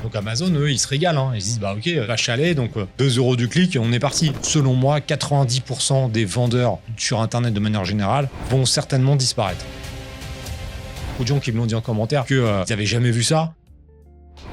Donc Amazon, eux, ils se régalent. Hein. Ils se disent, bah ok, vache à lait, donc 2 € du clic, on est parti. Selon moi, 90% des vendeurs sur Internet de manière générale vont certainement disparaître. Beaucoup de gens qui me l'ont dit en commentaire qu'ils n'avaient jamais vu ça.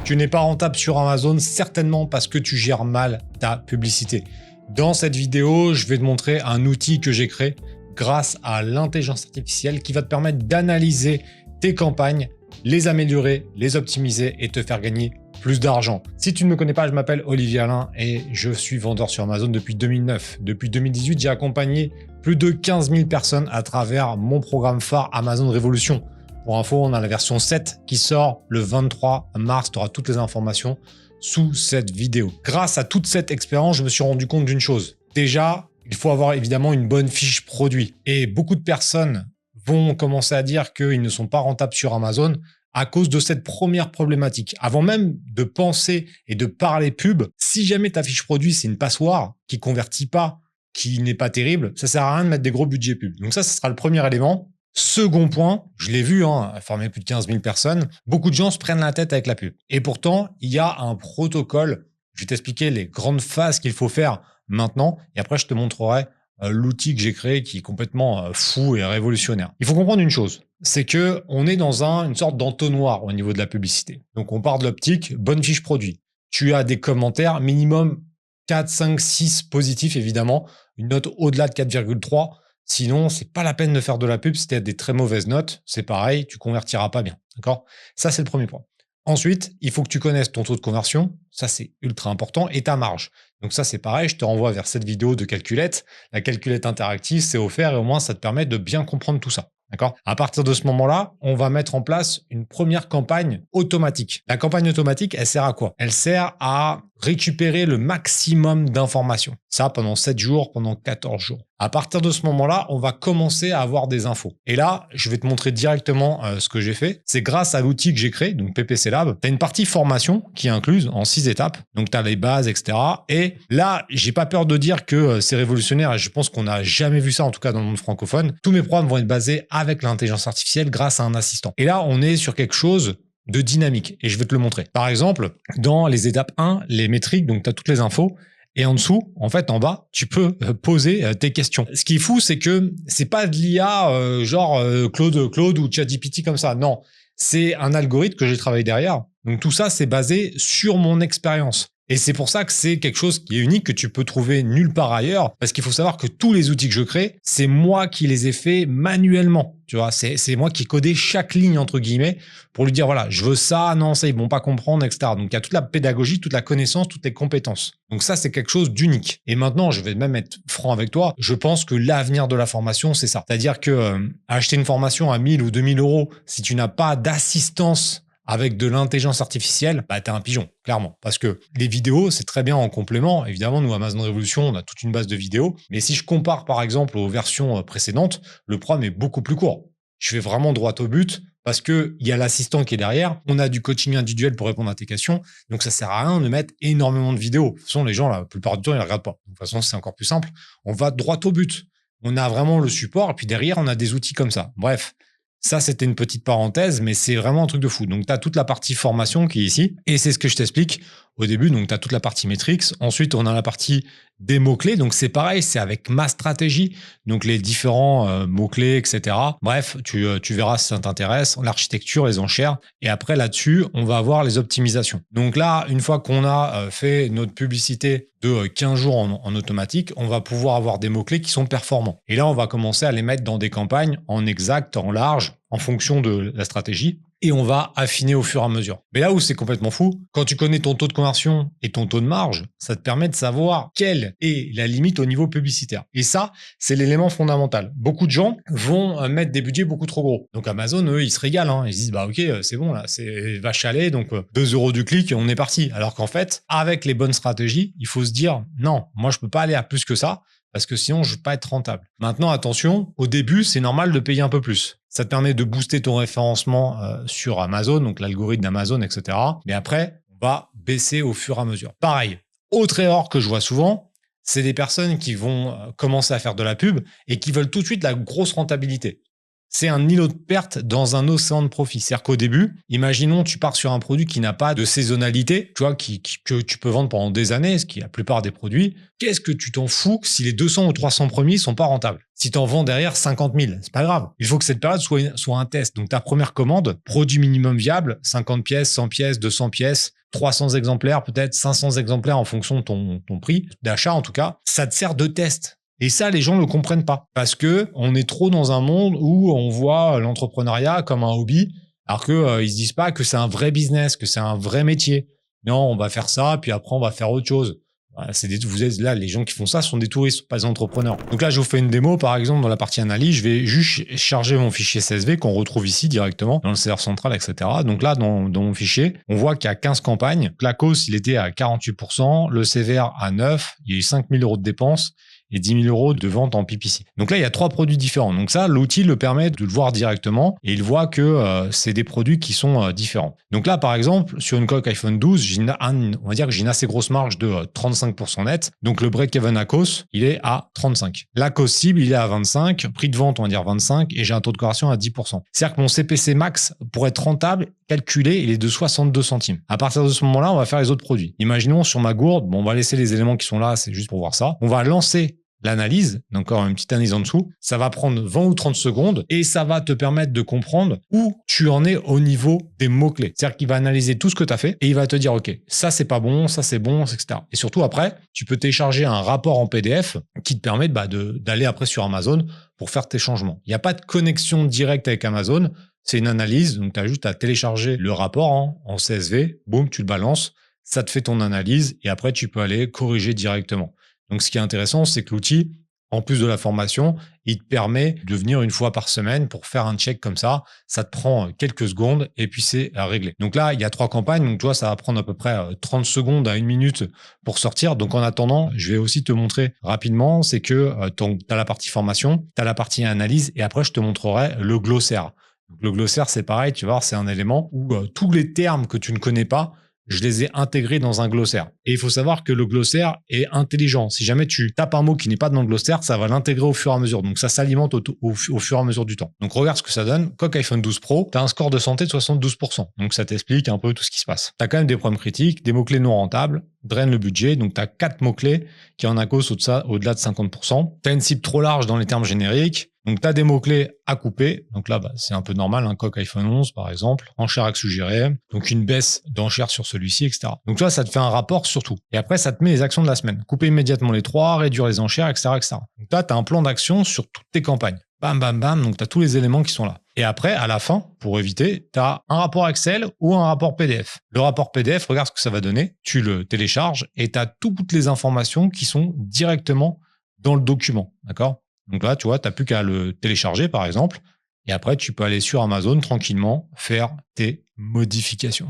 Tu n'es pas rentable sur Amazon, certainement parce que tu gères mal ta publicité. Dans cette vidéo, je vais te montrer un outil que j'ai créé grâce à l'intelligence artificielle qui va te permettre d'analyser tes campagnes, les améliorer, les optimiser et te faire gagner plus d'argent. Si tu ne me connais pas, je m'appelle Olivier Alain et je suis vendeur sur Amazon depuis 2009. Depuis 2018, j'ai accompagné plus de 15 000 personnes à travers mon programme phare Amazon Révolution. Pour info, on a la version 7 qui sort le 23 mars. Tu auras toutes les informations sous cette vidéo. Grâce à toute cette expérience, je me suis rendu compte d'une chose. Déjà, il faut avoir évidemment une bonne fiche produit. Et beaucoup de personnes vont commencer à dire qu'ils ne sont pas rentables sur Amazon à cause de cette première problématique. Avant même de penser et de parler pub, si jamais ta fiche produit, c'est une passoire qui convertit pas, qui n'est pas terrible, ça sert à rien de mettre des gros budgets pub. Donc ça, ce sera le premier élément. Second point, je l'ai vu, former plus de 15 000 personnes, beaucoup de gens se prennent la tête avec la pub. Et pourtant, il y a un protocole. Je vais t'expliquer les grandes phases qu'il faut faire maintenant. Et après, je te montrerai l'outil que j'ai créé qui est complètement fou et révolutionnaire. Il faut comprendre une chose, c'est que on est dans une sorte d'entonnoir au niveau de la publicité. Donc, on part de l'optique, bonne fiche produit. Tu as des commentaires, minimum 4, 5, 6 positifs, évidemment. Une note au-delà de 4,3. Sinon, c'est pas la peine de faire de la pub si tu as des très mauvaises notes. C'est pareil, tu convertiras pas bien. D'accord? Ça, c'est le premier point. Ensuite, il faut que tu connaisses ton taux de conversion. Ça, c'est ultra important. Et ta marge. Donc ça, c'est pareil. Je te renvoie vers cette vidéo de calculette. La calculette interactive, c'est offert et au moins, ça te permet de bien comprendre tout ça. D'accord? À partir de ce moment-là, on va mettre en place une première campagne automatique. La campagne automatique, elle sert à quoi? Elle sert à récupérer le maximum d'informations. Ça, pendant 7 jours, pendant 14 jours. À partir de ce moment-là, on va commencer à avoir des infos. Et là, je vais te montrer directement ce que j'ai fait. C'est grâce à l'outil que j'ai créé, donc PPC Lab. Tu as une partie formation qui est incluse en 6 étapes. Donc, tu as les bases, etc. Et là, j'ai pas peur de dire que c'est révolutionnaire et je pense qu'on n'a jamais vu ça, en tout cas dans le monde francophone. Tous mes programmes vont être basés avec l'intelligence artificielle grâce à un assistant. Et là, on est sur quelque chose de dynamique et je vais te le montrer. Par exemple, dans les étapes 1, les métriques, donc tu as toutes les infos. Et en dessous, en fait, en bas, tu peux poser tes questions. Ce qui est fou, c'est que c'est pas de l'IA genre Claude ou ChatGPT comme ça. Non, c'est un algorithme que j'ai travaillé derrière. Donc tout ça, c'est basé sur mon expérience. Et c'est pour ça que c'est quelque chose qui est unique, que tu peux trouver nulle part ailleurs. Parce qu'il faut savoir que tous les outils que je crée, c'est moi qui les ai faits manuellement. Tu vois, c'est moi qui ai codé chaque ligne, entre guillemets, pour lui dire, voilà, je veux ça, non, ça, ils vont pas comprendre, etc. Donc, il y a toute la pédagogie, toute la connaissance, toutes les compétences. Donc ça, c'est quelque chose d'unique. Et maintenant, je vais même être franc avec toi, je pense que l'avenir de la formation, c'est ça. C'est-à-dire que acheter une formation à 1000 ou 2000 euros, si tu n'as pas d'assistance avec de l'intelligence artificielle, bah, t'es un pigeon, clairement. Parce que les vidéos, c'est très bien en complément. Évidemment, nous, Amazon Révolution, on a toute une base de vidéos. Mais si je compare, par exemple, aux versions précédentes, le programme est beaucoup plus court. Je vais vraiment droit au but parce qu'il y a l'assistant qui est derrière. On a du coaching individuel pour répondre à tes questions. Donc, ça sert à rien de mettre énormément de vidéos. De toute façon, les gens, la plupart du temps, ils ne regardent pas. De toute façon, c'est encore plus simple. On va droit au but. On a vraiment le support. Et puis derrière, on a des outils comme ça. Bref. Ça, c'était une petite parenthèse, mais c'est vraiment un truc de fou. Donc, tu as toute la partie formation qui est ici. Et c'est ce que je t'explique au début. Donc, tu as toute la partie Metrics. Ensuite, on a la partie des mots-clés. Donc, c'est pareil, c'est avec ma stratégie. Donc, les différents mots-clés, etc. Bref, tu verras si ça t'intéresse. L'architecture, les enchères. Et après, là-dessus, on va avoir les optimisations. Donc là, une fois qu'on a fait notre publicité de 15 jours en automatique, on va pouvoir avoir des mots-clés qui sont performants. Et là, on va commencer à les mettre dans des campagnes en exact, en large, en fonction de la stratégie. Et on va affiner au fur et à mesure. Mais là où c'est complètement fou, quand tu connais ton taux de conversion et ton taux de marge, ça te permet de savoir quelle est la limite au niveau publicitaire. Et ça, c'est l'élément fondamental. Beaucoup de gens vont mettre des budgets beaucoup trop gros. Donc Amazon, eux, ils se régalent. Ils se disent, bah ok, c'est bon, là, c'est vache à lait, donc 2 € du clic, on est parti. Alors qu'en fait, avec les bonnes stratégies, il faut se dire, non, moi, je peux pas aller à plus que ça. Parce que sinon, je ne vais pas être rentable. Maintenant, attention, au début, c'est normal de payer un peu plus. Ça te permet de booster ton référencement sur Amazon, donc l'algorithme d'Amazon, etc. Mais après, on va baisser au fur et à mesure. Pareil, autre erreur que je vois souvent, c'est des personnes qui vont commencer à faire de la pub et qui veulent tout de suite la grosse rentabilité. c'est un îlot de perte dans un océan de profit. C'est-à-dire qu'au début, imaginons tu pars sur un produit qui n'a pas de saisonnalité, tu vois, que tu peux vendre pendant des années, ce qui est la plupart des produits. Qu'est-ce que tu t'en fous si les 200 ou 300 premiers sont pas rentables? Si tu en vends derrière 50 000, c'est pas grave. Il faut que cette période soit un test. Donc ta première commande, produit minimum viable, 50 pièces, 100 pièces, 200 pièces, 300 exemplaires, peut-être 500 exemplaires en fonction de ton prix d'achat en tout cas, ça te sert de test. Et ça, les gens ne le comprennent pas parce que on est trop dans un monde où on voit l'entrepreneuriat comme un hobby, alors que ils se disent pas que c'est un vrai business, que c'est un vrai métier. Non, on va faire ça, puis après on va faire autre chose. Voilà, vous êtes là, les gens qui font ça sont des touristes, pas des entrepreneurs. Donc là, je vous fais une démo, par exemple, dans la partie analyse, je vais juste charger mon fichier CSV qu'on retrouve ici directement dans le serveur central, etc. Donc là, dans mon fichier, on voit qu'il y a 15 campagnes. La cause, il était à 48%, le CVR à 9, il y a eu 5 000 € de dépenses et 10 000 € de vente en PPC. Donc là, il y a 3 produits différents. Donc ça, l'outil le permet de le voir directement et il voit que c'est des produits qui sont différents. Donc là, par exemple, sur une coque iPhone 12, on va dire que j'ai une assez grosse marge de 35% net. Donc le break-even à cause, il est à 35. La cause cible, il est à 25. Prix de vente, on va dire 25. Et j'ai un taux de conversion à 10%. C'est-à-dire que mon CPC max, pour être rentable, calculé, il est de 62 centimes. À partir de ce moment-là, on va faire les autres produits. Imaginons sur ma gourde, bon, on va laisser les éléments qui sont là, c'est juste pour voir ça. On va lancer l'analyse, donc encore une petite analyse en dessous, ça va prendre 20 ou 30 secondes et ça va te permettre de comprendre où tu en es au niveau des mots-clés. C'est-à-dire qu'il va analyser tout ce que tu as fait et il va te dire, OK, ça c'est pas bon, ça c'est bon, etc. Et surtout après, tu peux télécharger un rapport en PDF qui te permet d'aller après sur Amazon pour faire tes changements. Il n'y a pas de connexion directe avec Amazon, c'est une analyse, donc tu as juste à télécharger le rapport en CSV, boum, tu le balances, ça te fait ton analyse et après tu peux aller corriger directement. Donc, ce qui est intéressant, c'est que l'outil, en plus de la formation, il te permet de venir une fois par semaine pour faire un check comme ça. Ça te prend quelques secondes et puis c'est à régler. Donc là, il y a 3 campagnes. Donc, tu vois, ça va prendre à peu près 30 secondes à 1 minute pour sortir. Donc, en attendant, je vais aussi te montrer rapidement, c'est que tu as la partie formation, tu as la partie analyse et après, je te montrerai le glossaire. Donc, le glossaire, c'est pareil. Tu vas voir, c'est un élément où tous les termes que tu ne connais pas, je les ai intégrés dans un glossaire. Et il faut savoir que le glossaire est intelligent. Si jamais tu tapes un mot qui n'est pas dans le glossaire, ça va l'intégrer au fur et à mesure. Donc, ça s'alimente au fur et à mesure du temps. Donc, regarde ce que ça donne. Coque iPhone 12 Pro, tu as un score de santé de 72%. Donc, ça t'explique un peu tout ce qui se passe. Tu as quand même des problèmes critiques, des mots-clés non rentables, draine le budget. Donc, tu as 4 mots-clés qui en a cause au-delà de 50%. Tu as une cible trop large dans les termes génériques. Donc, tu as des mots-clés à couper. Donc là, c'est un peu normal. Un coque iPhone 11, par exemple. Enchère à suggérer. Donc, une baisse d'enchère sur celui-ci, etc. Donc, tu vois, ça te fait un rapport sur tout. Et après, ça te met les actions de la semaine. Couper immédiatement les 3, réduire les enchères, etc., etc. Donc là, tu as un plan d'action sur toutes tes campagnes. Bam, bam, bam. Donc, tu as tous les éléments qui sont là. Et après, à la fin, pour éviter, tu as un rapport Excel ou un rapport PDF. Le rapport PDF, regarde ce que ça va donner. Tu le télécharges et tu as toutes les informations qui sont directement dans le document. D'accord ? Donc là, tu vois, tu n'as plus qu'à le télécharger, par exemple. Et après, tu peux aller sur Amazon tranquillement, faire tes modifications.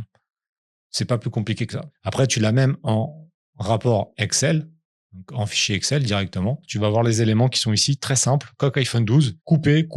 C'est pas plus compliqué que ça. Après, tu l'as même en rapport Excel, donc en fichier Excel directement. Tu vas voir les éléments qui sont ici, très simples. Coque iPhone 12, couper,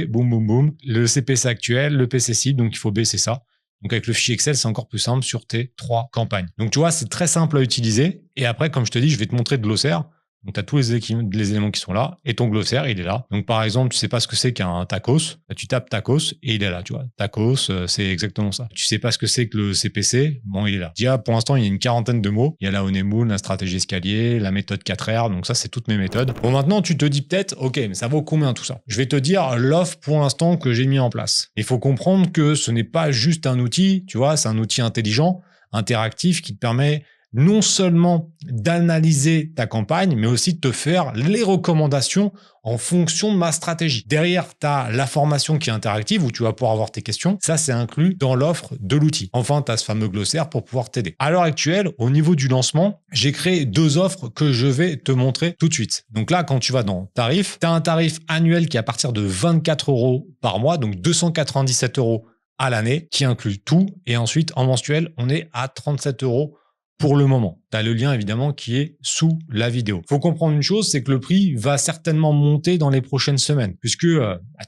boum, boum, boum. Le CPC actuel, le PC cible, donc il faut baisser ça. Donc avec le fichier Excel, c'est encore plus simple sur tes 3 campagnes. Donc tu vois, c'est très simple à utiliser. Et après, comme je te dis, je vais te montrer le glossaire. Donc, tu as tous les éléments qui sont là et ton glossaire, il est là. Donc, par exemple, tu sais pas ce que c'est qu'un tacos. Tu tapes tacos et il est là, tu vois. Tacos, c'est exactement ça. Tu sais pas ce que c'est que le CPC. Bon, il est là. Déjà, pour l'instant, il y a une quarantaine de mots. Il y a la honeymoon, la stratégie escalier, la méthode 4R. Donc, ça, c'est toutes mes méthodes. Bon, maintenant, tu te dis peut-être, OK, mais ça vaut combien tout ça? Je vais te dire l'offre pour l'instant que j'ai mis en place. Il faut comprendre que ce n'est pas juste un outil, tu vois, c'est un outil intelligent, interactif qui te permet non seulement d'analyser ta campagne, mais aussi de te faire les recommandations en fonction de ma stratégie. Derrière, tu as la formation qui est interactive où tu vas pouvoir avoir tes questions. Ça, c'est inclus dans l'offre de l'outil. Enfin, tu as ce fameux glossaire pour pouvoir t'aider. À l'heure actuelle, au niveau du lancement, j'ai créé 2 offres que je vais te montrer tout de suite. Donc là, quand tu vas dans tarif, tu as un tarif annuel qui est à partir de 24 € par mois, donc 297 € à l'année, qui inclut tout. Et ensuite, en mensuel, on est à 37 € pour le moment. Tu as le lien évidemment qui est sous la vidéo. Faut comprendre une chose, c'est que le prix va certainement monter dans les prochaines semaines. Puisque,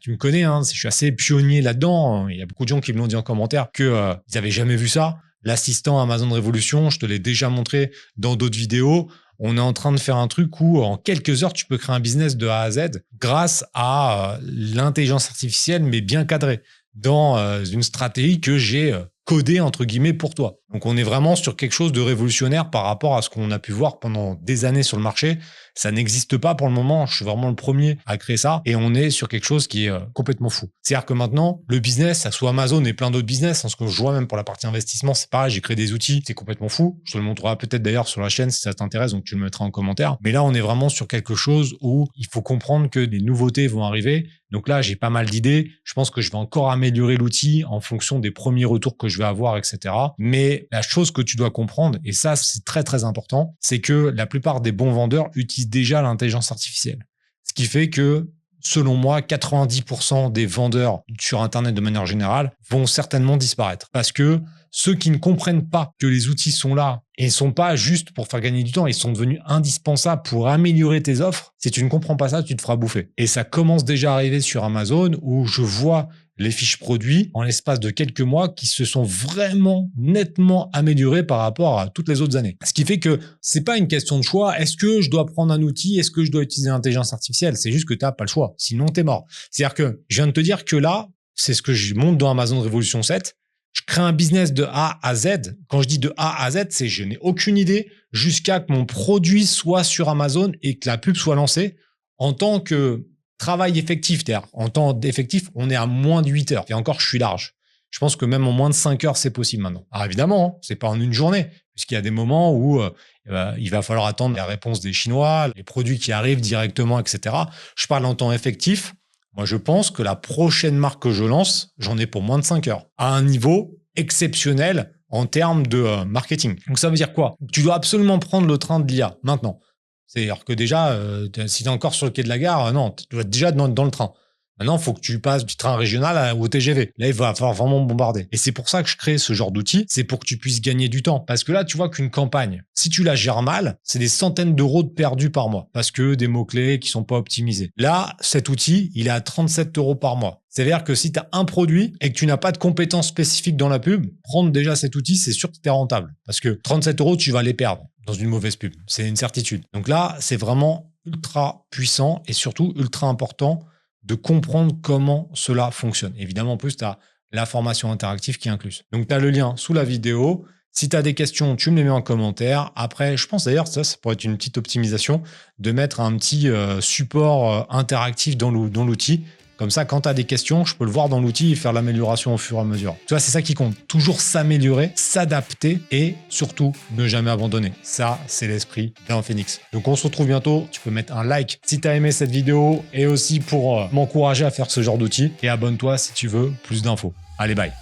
tu me connais, hein, je suis assez pionnier là-dedans. Il y a beaucoup de gens qui me l'ont dit en commentaire qu'ils n'avaient jamais vu ça. L'assistant Amazon Révolution, je te l'ai déjà montré dans d'autres vidéos. on est en train de faire un truc où en quelques heures, tu peux créer un business de A à Z grâce à l'intelligence artificielle, mais bien cadrée, dans une stratégie que j'ai codée, entre guillemets, pour toi. Donc, on est vraiment sur quelque chose de révolutionnaire par rapport à ce qu'on a pu voir pendant des années sur le marché. Ça n'existe pas pour le moment. Je suis vraiment le premier à créer ça. Et on est sur quelque chose qui est complètement fou. C'est-à-dire que maintenant, le business, ça soit Amazon et plein d'autres business, ce que je vois même pour la partie investissement, c'est pareil, j'ai créé des outils, c'est complètement fou. Je te le montrerai peut-être d'ailleurs sur la chaîne si ça t'intéresse, donc tu le mettras en commentaire. Mais là, on est vraiment sur quelque chose où il faut comprendre que des nouveautés vont arriver. Donc là, j'ai pas mal d'idées. Je pense que je vais encore améliorer l'outil en fonction des premiers retours que je vais avoir, etc. Mais la chose que tu dois comprendre, et ça, c'est très, très important, c'est que la plupart des bons vendeurs utilisent déjà l'intelligence artificielle. Ce qui fait que, selon moi, 90% des vendeurs sur Internet de manière générale vont certainement disparaître. Parce que ceux qui ne comprennent pas que les outils sont là et ne sont pas juste pour faire gagner du temps, ils sont devenus indispensables pour améliorer tes offres. Si tu ne comprends pas ça, tu te feras bouffer. Et ça commence déjà à arriver sur Amazon où je vois les fiches produits en l'espace de quelques mois qui se sont vraiment nettement améliorées par rapport à toutes les autres années. Ce qui fait que c'est pas une question de choix. Est-ce que je dois prendre un outil? Est-ce que je dois utiliser l'intelligence artificielle? C'est juste que tu n'as pas le choix. Sinon, tu es mort. C'est-à-dire que je viens de te dire que là, c'est ce que je montre dans Amazon Révolution 7. Je crée un business de A à Z. Quand je dis de A à Z, c'est je n'ai aucune idée jusqu'à que mon produit soit sur Amazon et que la pub soit lancée en tant que travail effectif. C'est-à-dire, en temps effectif, on est à moins de 8 heures. Et encore, je suis large. Je pense que même en moins de 5 heures, c'est possible maintenant. Alors évidemment, c'est pas en une journée, puisqu'il y a des moments où il va falloir attendre la réponse des Chinois, les produits qui arrivent directement, etc. Je parle en temps effectif. Moi, je pense que la prochaine marque que je lance, j'en ai pour moins de 5 heures, à un niveau exceptionnel en termes de marketing. Donc, ça veut dire quoi? Tu dois absolument prendre le train de l'IA maintenant. C'est-à-dire que déjà, si tu es encore sur le quai de la gare, non, tu dois être déjà dans le train. Maintenant, il faut que tu passes du train régional au TGV. Là, il va falloir vraiment bombarder. Et c'est pour ça que je crée ce genre d'outil. C'est pour que tu puisses gagner du temps. Parce que là, tu vois qu'une campagne, si tu la gères mal, c'est des centaines d'euros de perdus par mois. Parce que des mots-clés qui sont pas optimisés. Là, cet outil, il est à 37 euros par mois. C'est-à-dire que si tu as un produit et que tu n'as pas de compétences spécifiques dans la pub, prendre déjà cet outil, c'est sûr que tu es rentable. Parce que 37 euros, tu vas les perdre dans une mauvaise pub. C'est une certitude. Donc là, c'est vraiment ultra puissant et surtout ultra important de comprendre comment cela fonctionne. Évidemment, en plus, tu as la formation interactive qui est incluse. Donc, tu as le lien sous la vidéo. Si tu as des questions, tu me les mets en commentaire. Après, je pense d'ailleurs, ça pourrait être une petite optimisation de mettre un petit support interactif dans l'outil. Comme ça, quand tu as des questions, je peux le voir dans l'outil et faire l'amélioration au fur et à mesure. Tu vois, c'est ça qui compte. Toujours s'améliorer, s'adapter et surtout ne jamais abandonner. Ça, c'est l'esprit d'un phénix. Donc, on se retrouve bientôt. Tu peux mettre un like si tu as aimé cette vidéo et aussi pour m'encourager à faire ce genre d'outil. Et abonne-toi si tu veux plus d'infos. Allez, bye.